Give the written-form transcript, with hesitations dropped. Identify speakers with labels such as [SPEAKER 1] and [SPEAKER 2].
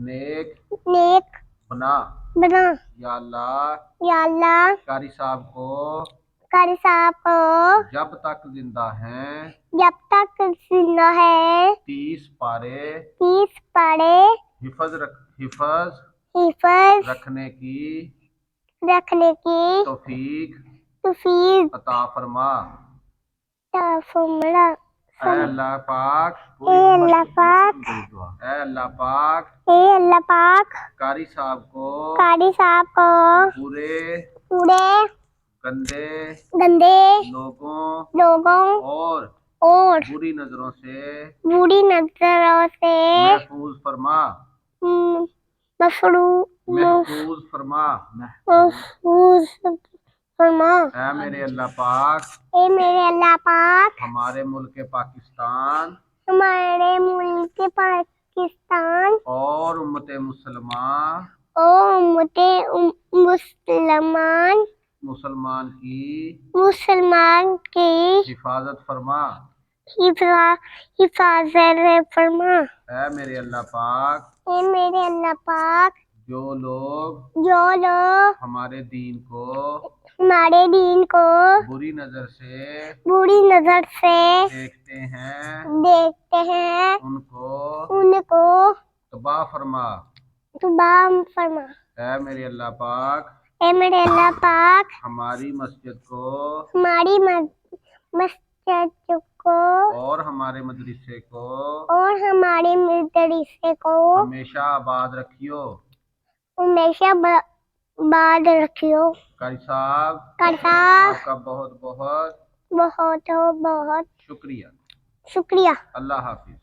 [SPEAKER 1] نیک
[SPEAKER 2] بنا
[SPEAKER 1] یا اللہ قاری صاحب کو جب تک زندہ ہیں 30 پارے حفظ رکھنے کی توفیق عطا فرما۔ اے اللہ پاک قاری صاحب کو برے گندے لوگوں اور بری نظروں سے محفوظ فرما۔ اے میرے اللہ پاک ہمارے ملک پاکستان اور امت مسلمان کی حفاظت فرما۔ اے میرے اللہ پاک جو لوگ ہمارے دین کو بری نظر سے دیکھتے ہیں ان کو تباہ فرما۔ اے میرے اللہ پاک ہماری مسجد کو اور ہمارے مدرسے کو ہمیشہ آباد رکھیو۔ قاری صاحب آپ کا بہت بہت شکریہ۔ اللہ حافظ۔